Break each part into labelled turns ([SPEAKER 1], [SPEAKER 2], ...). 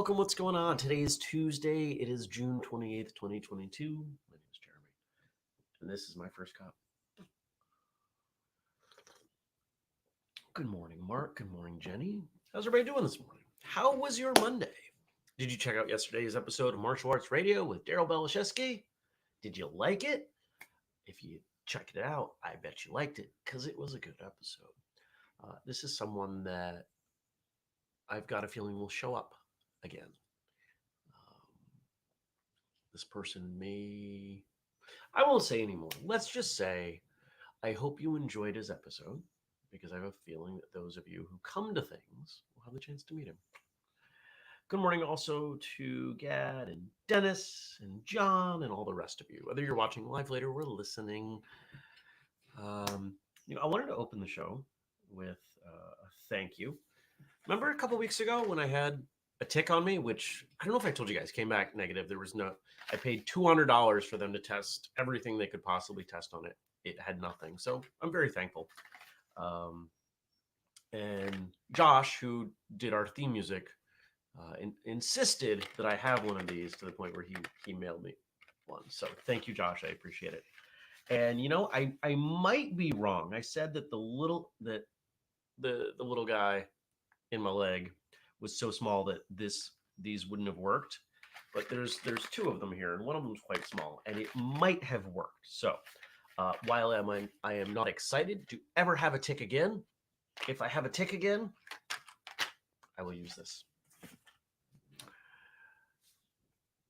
[SPEAKER 1] welcome. What's going on? Today is Tuesday. It is June 28th, 2022. My name is Jeremy, and this is my first cup. Good morning, Mark. Good morning, Jenny. How's everybody doing this morning? How was your Monday? Did you check out yesterday's episode of Martial Arts Radio with Daryl Belashevsky? Did you like it? If you checked it out, I bet you liked it because it was a good episode. This is someone that I've got a feeling will show up again. This person may... I won't say anymore. Let's just say I hope you enjoyed his episode because I have a feeling that those of you who come to things will have the chance to meet him. Good morning also to Gad and Dennis and John and all the rest of you, whether you're watching live later or listening. I wanted to open the show with a thank you. Remember a couple weeks ago when I had a tick on me, which I don't know if I told you guys came back negative. I paid $200 for them to test everything they could possibly test on it. It had nothing. So I'm very thankful. And Josh, who did our theme music, insisted that I have one of these to the point where he mailed me one. So thank you, Josh. I appreciate it. And I might be wrong. I said that the little guy in my leg was so small that these wouldn't have worked. But there's two of them here, and one of them is quite small, and it might have worked. So while I am not excited to ever have a tick again, if I have a tick again, I will use this.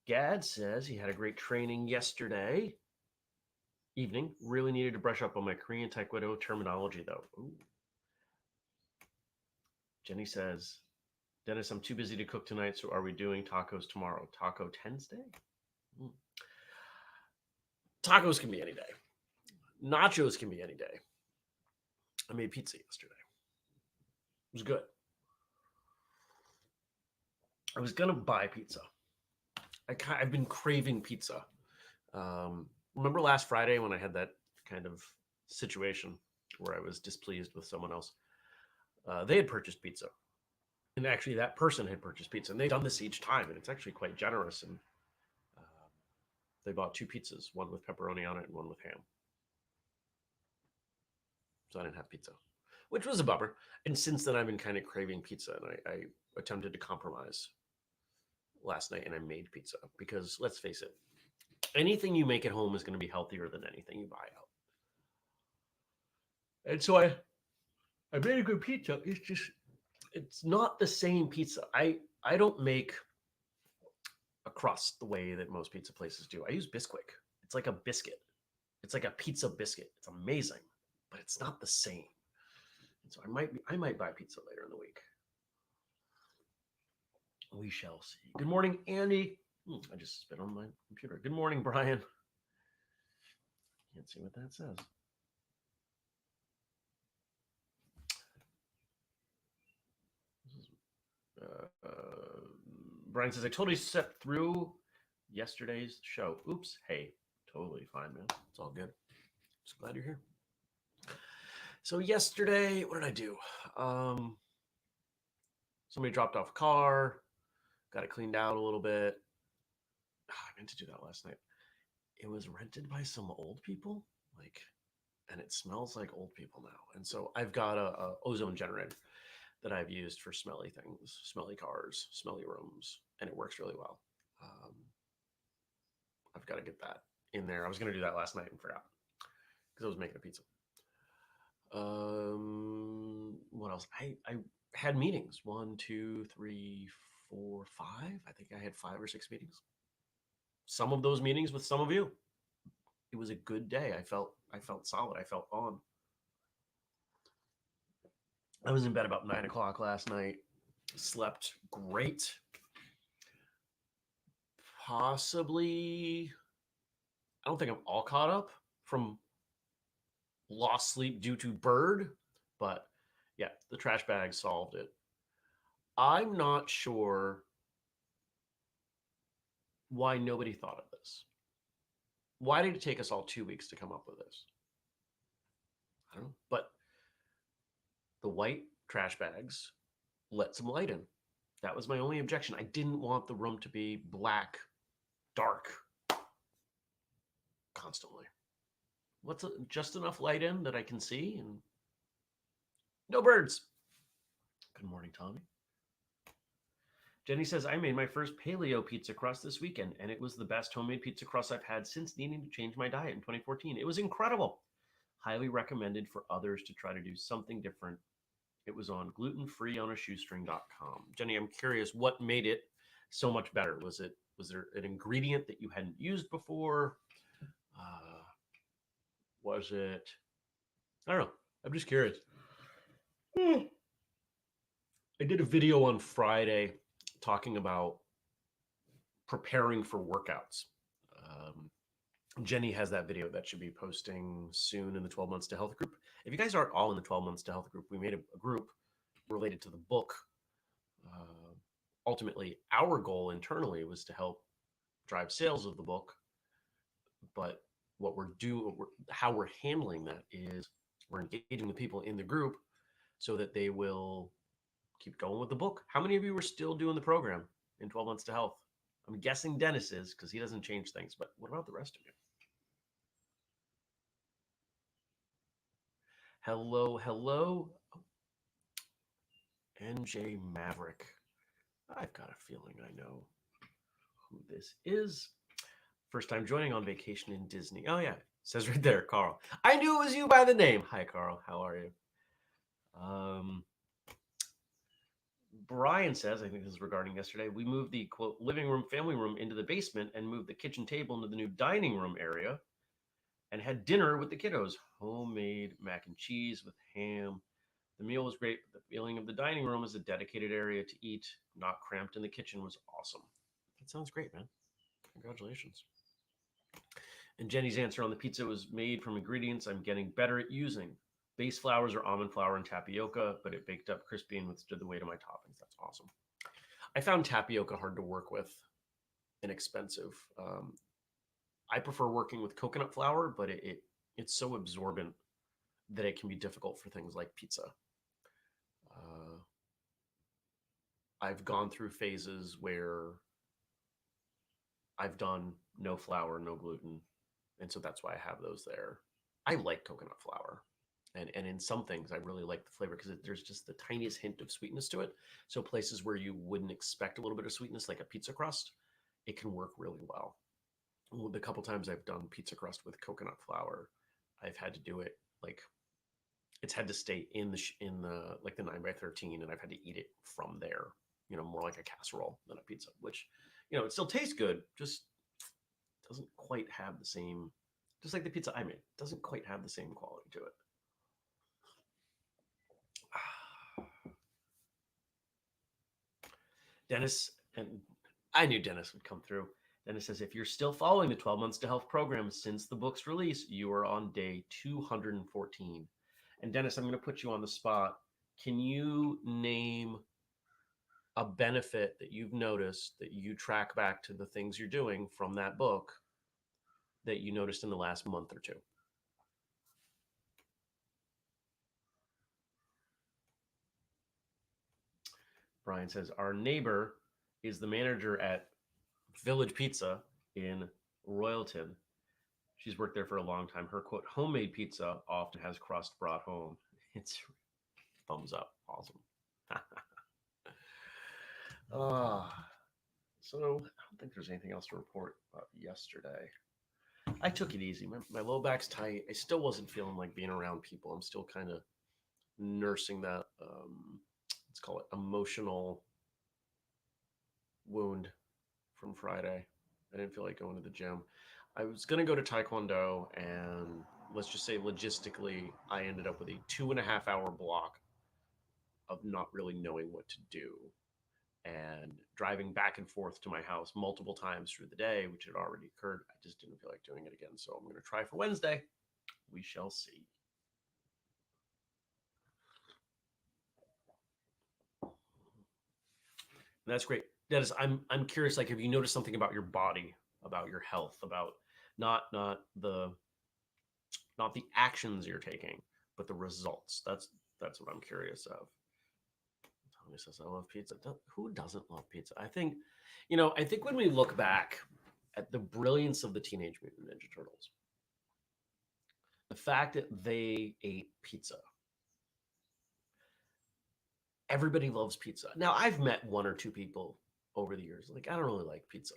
[SPEAKER 1] Gad says he had a great training yesterday evening. Really needed to brush up on my Korean Taekwondo terminology, though. Ooh. Jenny says, Dennis, I'm too busy to cook tonight, so are we doing tacos tomorrow? Taco Wednesday? Tacos can be any day. Nachos can be any day. I made pizza yesterday. It was good. I was going to buy pizza. I've been craving pizza. Remember last Friday when I had that kind of situation where I was displeased with someone else? They had purchased pizza. And actually, that person had purchased pizza. And they've done this each time. And it's actually quite generous. And they bought two pizzas, one with pepperoni on it and one with ham. So I didn't have pizza, which was a bummer. And since then, I've been kind of craving pizza. And I attempted to compromise last night. And I made pizza. Because let's face it, anything you make at home is going to be healthier than anything you buy out. And so I made a good pizza. It's not the same pizza. I don't make a crust the way that most pizza places do. I use Bisquick. It's like a biscuit. It's like a pizza biscuit. It's amazing, but it's not the same. And so I might buy pizza later in the week. We shall see. Good morning, Andy. I just spit on my computer. Good morning, Brian. Can't see what that says. Brian says, I totally slept through yesterday's show. Oops. Hey, totally fine, man. It's all good. Just glad you're here. So yesterday, what did I do? Somebody dropped off a car, got it cleaned out a little bit. I meant to do that last night. It was rented by some old people, and it smells like old people now. And so I've got a ozone generator that I've used for smelly things, smelly cars, smelly rooms, and it works really well. I've got to get that in there. I was going to do that last night and forgot because I was making a pizza. What else? I had meetings. 1, 2, 3, 4, 5. I think I had 5 or 6 meetings. Some of those meetings with some of you. It was a good day. I felt solid. I felt on. I was in bed about 9 o'clock last night. Slept great. Possibly, I don't think I'm all caught up from lost sleep due to bird, but yeah, the trash bag solved it. I'm not sure why nobody thought of this. Why did it take us all 2 weeks to come up with this? I don't know, but the white trash bags let some light in. That was my only objection. I didn't want the room to be black, dark, constantly. Just enough light in that I can see, and no birds. Good morning, Tommy. Jenny says, I made my first paleo pizza crust this weekend, and it was the best homemade pizza crust I've had since needing to change my diet in 2014. It was incredible. Highly recommended for others to try to do something different. It was on glutenfreeonashoestring.com. Jenny, I'm curious, what made it so much better? Was there an ingredient that you hadn't used before? Was it? I don't know. I'm just curious. I did a video on Friday talking about preparing for workouts. Jenny has that video that should be posting soon in the 12 Months to Health group. If you guys aren't all in the 12 Months to Health group, we made a group related to the book. Ultimately, our goal internally was to help drive sales of the book. But what how we're handling that is we're engaging the people in the group so that they will keep going with the book. How many of you are still doing the program in 12 Months to Health? I'm guessing Dennis is, because he doesn't change things. But what about the rest of you? Hello, hello. NJ Maverick. I've got a feeling I know who this is. First time joining on vacation in Disney. Oh, yeah. It says right there, Carl. I knew it was you by the name. Hi, Carl. How are you? Brian says, I think this is regarding yesterday, we moved the, quote, living room, family room into the basement and moved the kitchen table into the new dining room area and had dinner with the kiddos. Homemade mac and cheese with ham. The meal was great, but the feeling of the dining room as a dedicated area to eat, not cramped in the kitchen, was awesome. That sounds great, man. Congratulations. And Jenny's answer on the pizza was made from ingredients I'm getting better at using. Base flours are almond flour and tapioca, but it baked up crispy and withstood the weight of my toppings. That's awesome. I found tapioca hard to work with and expensive. I prefer working with coconut flour, but it's so absorbent that it can be difficult for things like pizza. I've gone through phases where I've done no flour, no gluten, and so that's why I have those there. I like coconut flour. And in some things, I really like the flavor because there's just the tiniest hint of sweetness to it. So places where you wouldn't expect a little bit of sweetness, like a pizza crust, it can work really well. The couple times I've done pizza crust with coconut flour, I've had to do it like it's had to stay in the like the 9x13, and I've had to eat it from there. More like a casserole than a pizza, which it still tastes good, just doesn't quite have the same. Just like the pizza I made, doesn't quite have the same quality to it. Dennis, and I knew Dennis would come through. Dennis says, if you're still following the 12 Months to Health program since the book's release, you are on day 214. And Dennis, I'm going to put you on the spot. Can you name a benefit that you've noticed that you track back to the things you're doing from that book that you noticed in the last month or two? Brian says, our neighbor is the manager at Village Pizza in Royalton. She's worked there for a long time. Her, quote, homemade pizza often has crust brought home. It's thumbs up. Awesome. So I don't think there's anything else to report about yesterday. I took it easy. My low back's tight. I still wasn't feeling like being around people. I'm still kind of nursing that, let's call it emotional wound from Friday. I didn't feel like going to the gym. I was going to go to Taekwondo, and let's just say logistically, I ended up with a 2.5 hour block of not really knowing what to do and driving back and forth to my house multiple times through the day, which had already occurred. I just didn't feel like doing it again. So I'm going to try for Wednesday. We shall see. And that's great. Dennis, I'm curious, like, have you noticed something about your body, about your health, about not the actions you're taking, but the results? That's what I'm curious of. Tommy says, I love pizza. Who doesn't love pizza? I think, I think when we look back at the brilliance of the Teenage Mutant Ninja Turtles, the fact that they ate pizza, everybody loves pizza. Now, I've met one or two people over the years, like, I don't really like pizza.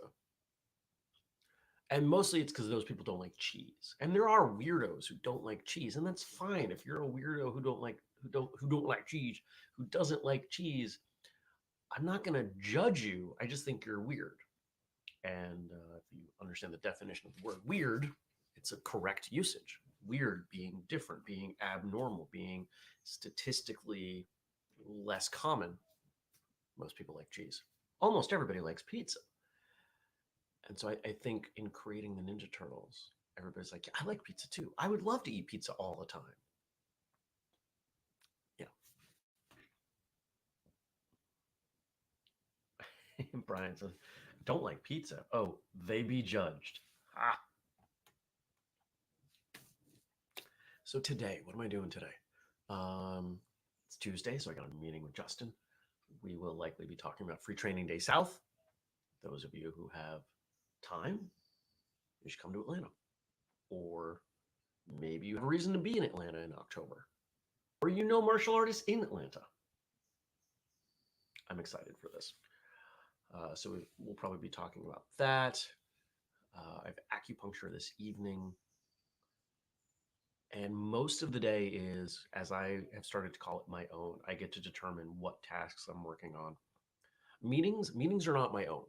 [SPEAKER 1] And mostly it's because those people don't like cheese. And there are weirdos who don't like cheese, and that's fine. If you're a weirdo who don't like cheese, who doesn't like cheese, I'm not going to judge you. I just think you're weird. And if you understand the definition of the word weird, it's a correct usage. Weird being different, being abnormal, being statistically less common. Most people like cheese. Almost everybody likes pizza. And so I think in creating the Ninja Turtles, everybody's like, yeah, I like pizza too. I would love to eat pizza all the time. Yeah. Brian says, don't like pizza. Oh, they be judged. Ah. So today, what am I doing today? It's Tuesday, so I got a meeting with Justin. We will likely be talking about Free Training Day South. Those of you who have time, you should come to Atlanta. Or maybe you have a reason to be in Atlanta in October. Or you know martial artists in Atlanta. I'm excited for this. So we'll probably be talking about that. I have acupuncture this evening. And most of the day is, as I have started to call it, my own. I get to determine what tasks I'm working on. Meetings are not my own,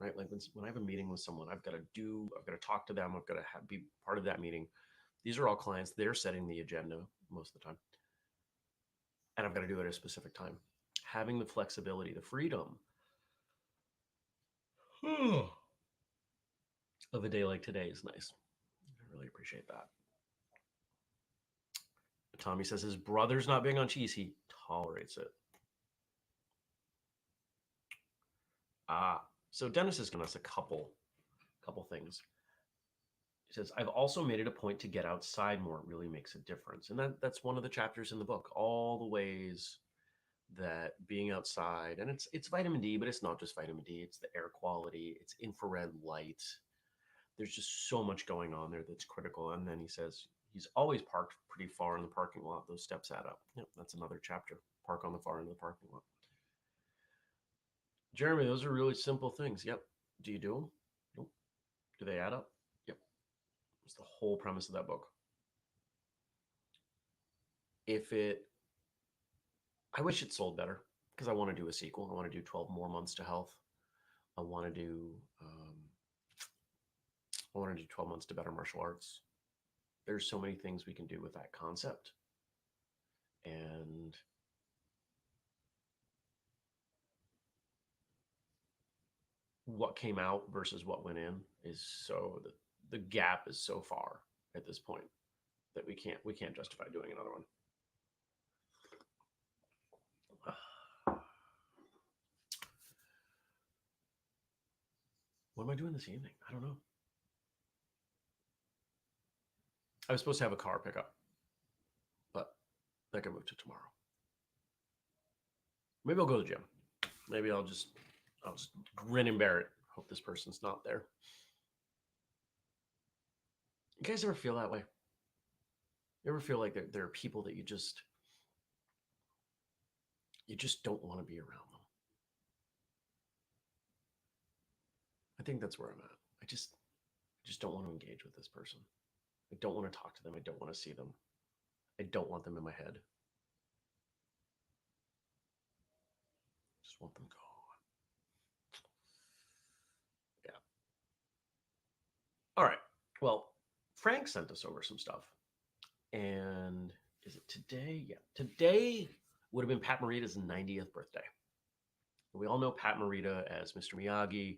[SPEAKER 1] right? Like when I have a meeting with someone, I've got to talk to them. I've got to be part of that meeting. These are all clients. They're setting the agenda most of the time. And I've got to do it at a specific time. Having the flexibility, the freedom of a day like today is nice. I really appreciate that. Tommy says his brother's not big on cheese. He tolerates it. So Dennis has given us a couple things. He says, I've also made it a point to get outside more. It really makes a difference. And that's one of the chapters in the book, all the ways that being outside, and it's vitamin D, but it's not just vitamin D. It's the air quality. It's infrared light. There's just so much going on there that's critical. And then he says he's always parked pretty far in the parking lot. Those steps add up. Yep, that's another chapter. Park on the far end of the parking lot. Jeremy, those are really simple things. Yep. Do you do them? Nope. Do they add up? Yep. It's the whole premise of that book. I wish it sold better because I want to do a sequel. I want to do 12 more months to health. I want to do 12 months to better martial arts. There's so many things we can do with that concept. And what came out versus what went in is so the gap is so far at this point that we can't justify doing another one. What am I doing this evening? I don't know. I was supposed to have a car pickup, but that got moved to tomorrow. Maybe I'll go to the gym. Maybe I'll just grin and bear it. Hope this person's not there. You guys ever feel that way? You ever feel like there are people that you just don't want to be around them? I think that's where I'm at. I just don't want to engage with this person. I don't want to talk to them. I don't want to see them. I don't want them in my head. I just want them gone. Yeah. All right. Well, Frank sent us over some stuff. And is it today? Yeah. Today would have been Pat Morita's 90th birthday. We all know Pat Morita as Mr. Miyagi,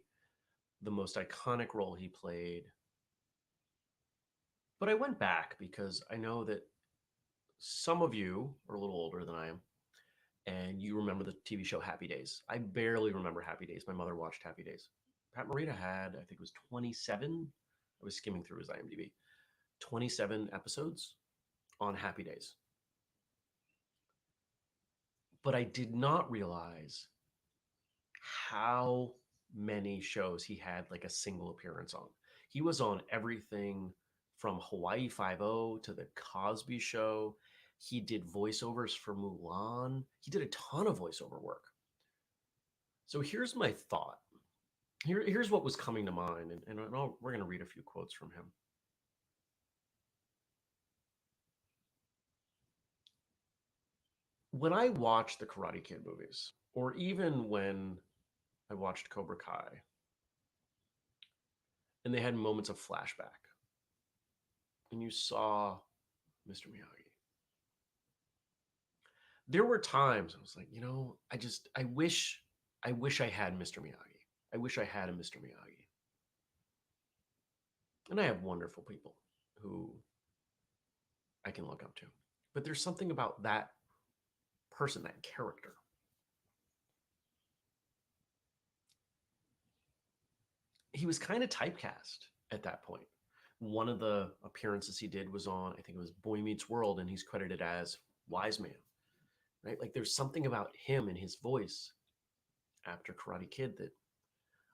[SPEAKER 1] the most iconic role he played. But I went back because I know that some of you are a little older than I am, and you remember the TV show Happy Days. I barely remember Happy Days. My mother watched Happy Days. Pat Morita had, I think it was 27. I was skimming through his IMDb. 27 episodes on Happy Days. But I did not realize how many shows he had like a single appearance on. He was on everything from Hawaii Five-O to the Cosby Show. He did voiceovers for Mulan. He did a ton of voiceover work. So here's my thought. Here's what was coming to mind, and we're going to read a few quotes from him. When I watch the Karate Kid movies, or even when I watched Cobra Kai, and they had moments of flashback, and you saw Mr. Miyagi, there were times I was like, I wish I had Mr. Miyagi. I wish I had a Mr. Miyagi. And I have wonderful people who I can look up to. But there's something about that person, that character. He was kind of typecast at that point. One of the appearances he did was on, I think it was Boy Meets World, and he's credited as Wise Man, right? Like there's something about him and his voice after Karate Kid that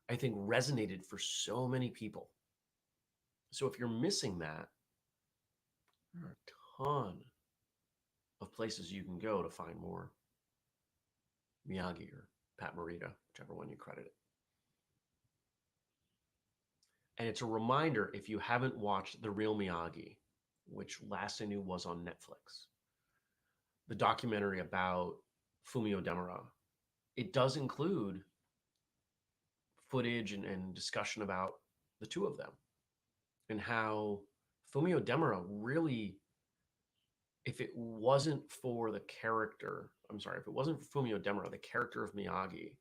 [SPEAKER 1] I think resonated for so many people. So if you're missing that, there are a ton of places you can go to find more Miyagi or Pat Morita, whichever one you credit it. And it's a reminder, if you haven't watched The Real Miyagi, which last I knew was on Netflix, the documentary about Fumio Demura, it does include footage and discussion about the two of them and how Fumio Demura really, if it wasn't for the character, if it wasn't for Fumio Demura, the character of Miyagi,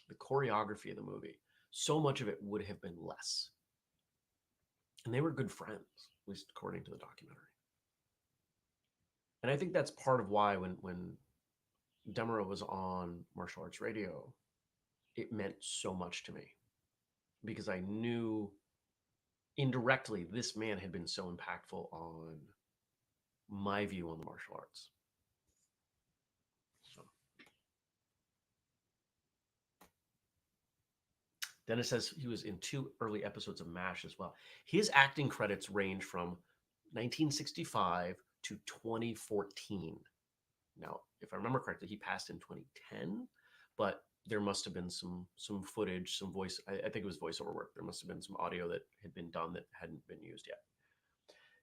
[SPEAKER 1] the choreography of the movie, so much of it would have been less. And they were good friends, at least according to the documentary. And I think that's part of why when Demura was on Martial Arts Radio, it meant so much to me, because I knew indirectly this man had been so impactful on my view on the martial arts. So. Dennis says he was in 2 early episodes of MASH as well. His acting credits range from 1965 to 2014. Now, if I remember correctly, he passed in 2010, but there must have been some footage, some voice. I think it was voiceover work. There must have been some audio that had been done that hadn't been used yet.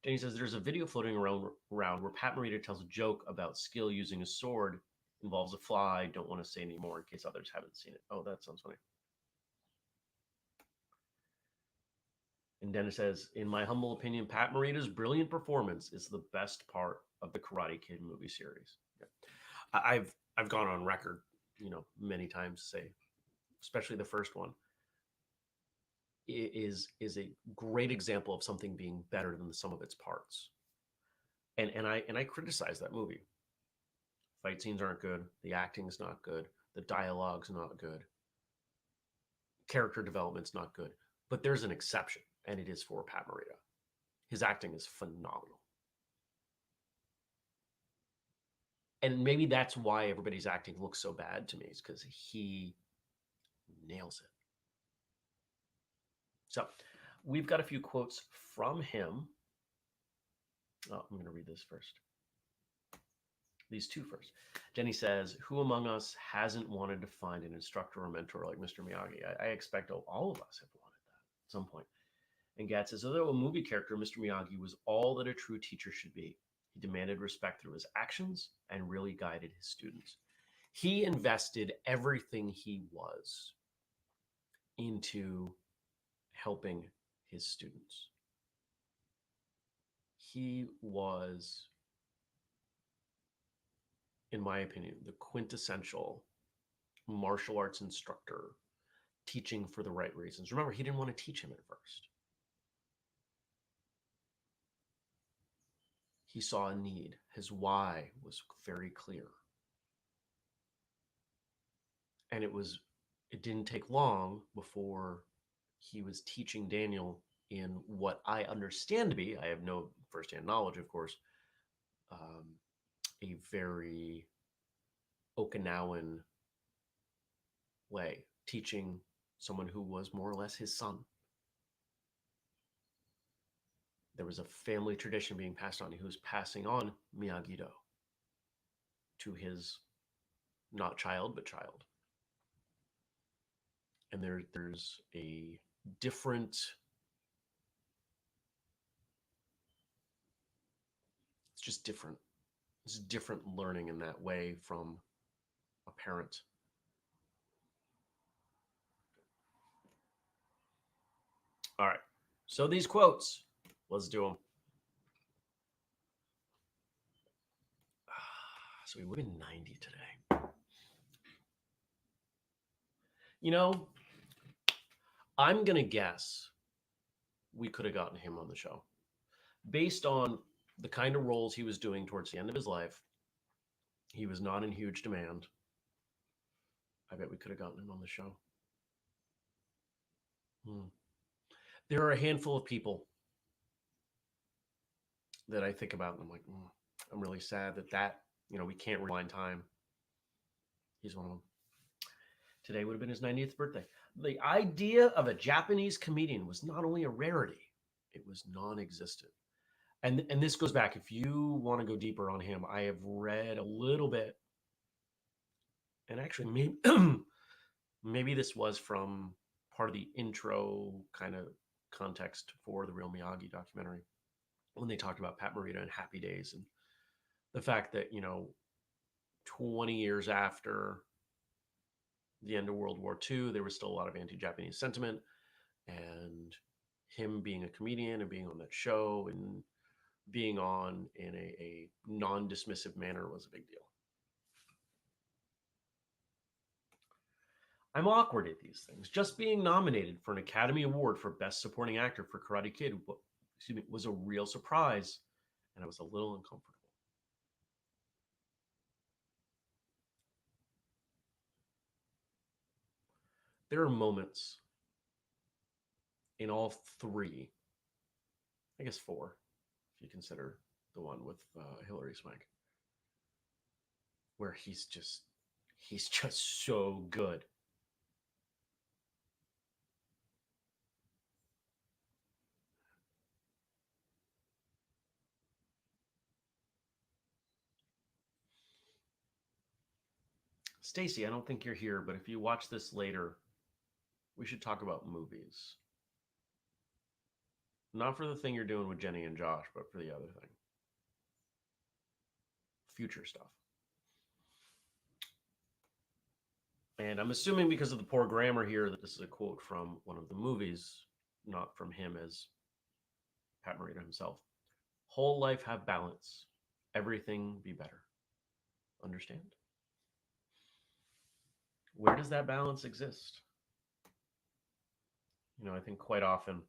[SPEAKER 1] Danny says there's a video floating around where Pat Morita tells a joke about skill using a sword involves a fly. Don't want to say any more in case others haven't seen it. Oh, that sounds funny. And Dennis says, in my humble opinion, Pat Morita's brilliant performance is the best part of the Karate Kid movie series. Yeah. I've gone on record, many times to say, especially the first one, is a great example of something being better than the sum of its parts. And I criticize that movie. Fight scenes aren't good. The acting's not good. The dialogue's not good. Character development's not good. But there's an exception, and it is for Pat Morita. His acting is phenomenal. And maybe that's why everybody's acting looks so bad to me, is because he nails it. So we've got a few quotes from him. Oh, I'm going to read this first. These two first. Jenny says, who among us hasn't wanted to find an instructor or mentor like Mr. Miyagi? I expect all of us have wanted that at some point. And Gat says, although a movie character, Mr. Miyagi was all that a true teacher should be. He demanded respect through his actions and really guided his students. He invested everything he was into helping his students. He was, in my opinion, the quintessential martial arts instructor teaching for the right reasons. Remember, he didn't want to teach him at first. He saw a need. His why was very clear. And it didn't take long before he was teaching Daniel in what I understand to be, I have no firsthand knowledge, of course, a very Okinawan way, teaching someone who was more or less his son. There was a family tradition being passed on. He was passing on Miyagi-Do to his not child, but child. And there's a different, it's just different. It's different learning in that way from a parent. All right. So these quotes, let's do them. So we would have been 90 today. You know, I'm going to guess we could have gotten him on the show based on the kind of roles he was doing towards the end of his life. He was not in huge demand. I bet we could have gotten him on the show. There are a handful of people that I think about and I'm like, I'm really sad that we can't rewind time. He's one of them. Today would have been his 90th birthday. The idea of a Japanese comedian was not only a rarity, it was non-existent. And this goes back, if you want to go deeper on him, I have read a little bit. And actually, maybe this was from part of the intro kind of context for the Real Miyagi documentary when they talked about Pat Morita and Happy Days and the fact that, 20 years after the end of World War II, there was still a lot of anti-Japanese sentiment, and him being a comedian and being on that show and being on in a non-dismissive manner was a big deal. I'm awkward at these things. Just being nominated for an Academy Award for Best Supporting Actor for Karate Kid, was a real surprise, and I was a little uncomfortable. There are moments in all three, I guess four, if you consider the one with Hillary Swank, where he's just so good. Stacy, I don't think you're here, but if you watch this later, we should talk about movies. Not for the thing you're doing with Jenny and Josh, but for the other thing. Future stuff. And I'm assuming because of the poor grammar here that this is a quote from one of the movies, not from him as Pat Morita himself. Whole life have balance. Everything be better. Understand? Where does that balance exist? I think quite often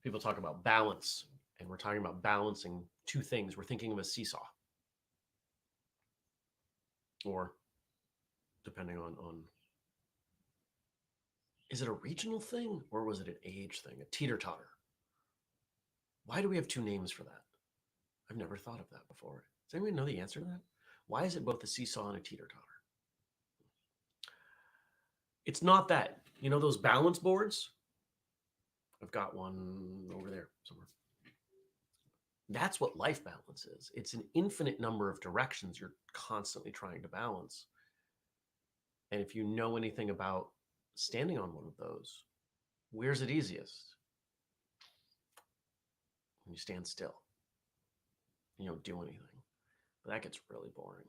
[SPEAKER 1] people talk about balance, and we're talking about balancing two things. We're thinking of a seesaw. Or depending on is it a regional thing or was it an age thing, a teeter-totter? Why do we have two names for that? I've never thought of that before. Does anyone know the answer to that? Why is it both a seesaw and a teeter-totter? It's not that. Those balance boards? I've got one over there somewhere. That's what life balance is. It's an infinite number of directions you're constantly trying to balance. And if you know anything about standing on one of those, where's it easiest? When you stand still. You don't do anything. But that gets really boring.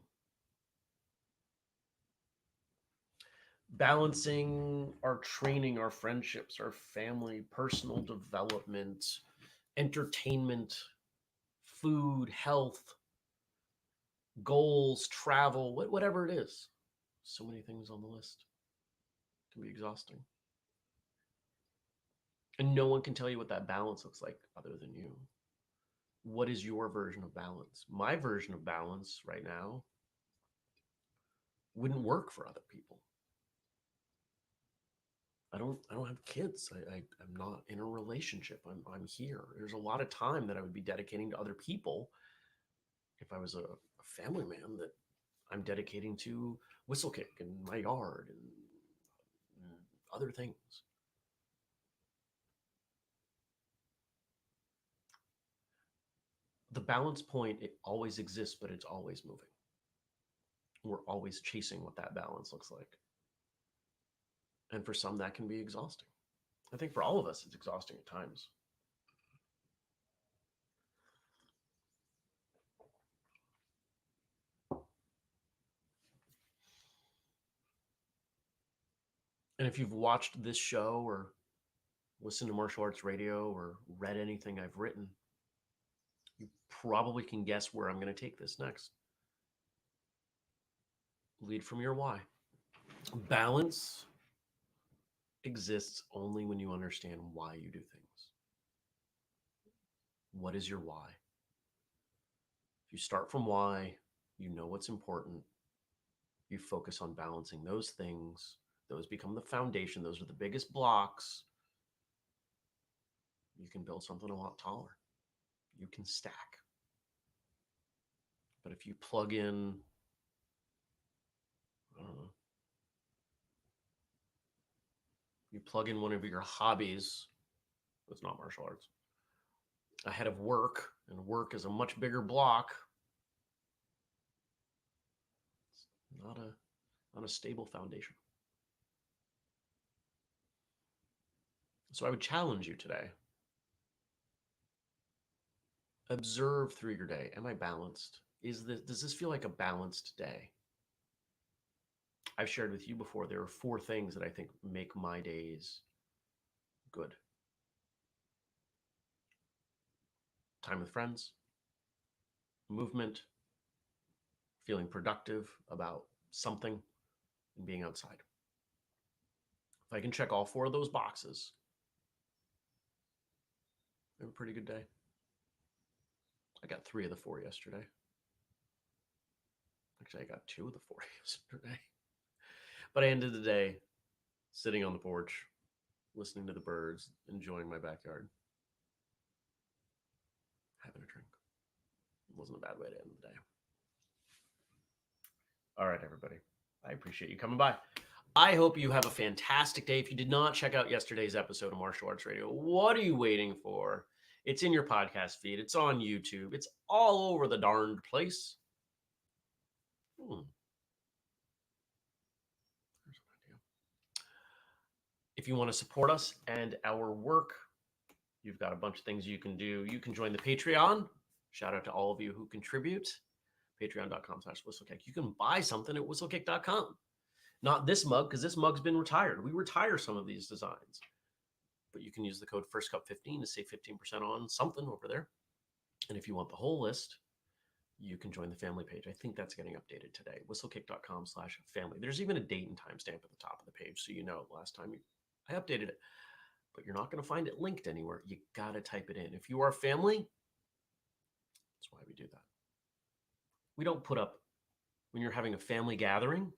[SPEAKER 1] Balancing our training, our friendships, our family, personal development, entertainment, food, health, goals, travel, whatever it is. So many things on the list. It can be exhausting. And no one can tell you what that balance looks like other than you. What is your version of balance? My version of balance right now wouldn't work for other people. I don't have kids. I'm not in a relationship. I'm here. There's a lot of time that I would be dedicating to other people if I was a family man that I'm dedicating to whistlekick in my yard and other things. The balance point, it always exists, but it's always moving. We're always chasing what that balance looks like. And for some, that can be exhausting. I think for all of us, it's exhausting at times. And if you've watched this show or listened to martial arts radio or read anything I've written, you probably can guess where I'm going to take this next. Lead from your why. Balance exists only when you understand why you do things. What is your why? If you start from why, you know what's important. You focus on balancing those things. Those become the foundation. Those are the biggest blocks. You can build something a lot taller. You can stack. But if you plug in, I don't know, you plug in one of your hobbies, it's not martial arts, ahead of work, and work is a much bigger block, it's not a stable foundation. So I would challenge you today. Observe through your day. Am I balanced? Does this feel like a balanced day? I've shared with you before, there are 4 things that I think make my days good. Time with friends, movement, feeling productive about something, and being outside. If I can check all 4 of those boxes, I have a pretty good day. I got 3 of the 4 yesterday. Actually, I got 2 of the 4 yesterday. But I ended the day sitting on the porch, listening to the birds, enjoying my backyard, having a drink. It wasn't a bad way to end the day. All right, everybody. I appreciate you coming by. I hope you have a fantastic day. If you did not check out yesterday's episode of Martial Arts Radio, what are you waiting for? It's in your podcast feed. It's on YouTube. It's all over the darned place. There's an idea. If you want to support us and our work, you've got a bunch of things you can do. You can join the Patreon. Shout out to all of you who contribute. Patreon.com/whistlekick. You can buy something at whistlekick.com. Not this mug, because this mug's been retired. We retire some of these designs. But you can use the code FIRSTCUP15 to save 15% on something over there. And if you want the whole list, you can join the family page. I think that's getting updated today. Whistlekick.com/family. There's even a date and timestamp at the top of the page, so you know last time I updated it. But you're not going to find it linked anywhere. You got to type it in. If you are family, that's why we do that. We don't put up, when you're having a family gathering,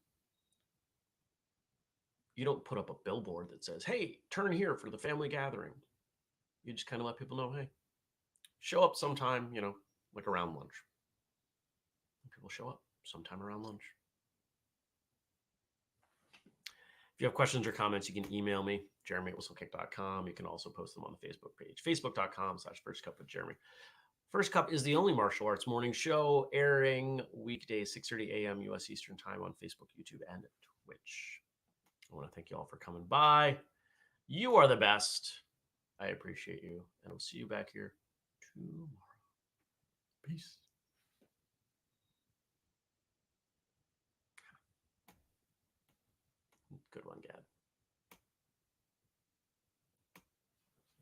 [SPEAKER 1] you don't put up a billboard that says, hey, turn here for the family gathering. You just kind of let people know, hey, show up sometime, like around lunch. And people show up sometime around lunch. If you have questions or comments, you can email me, jeremy@whistlekick.com. You can also post them on the Facebook page, facebook.com/firstcup with Jeremy. First Cup is the only martial arts morning show airing weekdays, 6:30 a.m. U.S. Eastern Time on Facebook, YouTube, and Twitch. I want to thank you all for coming by. You are the best. I appreciate you. And I'll see you back here tomorrow. Peace. Good one, gang.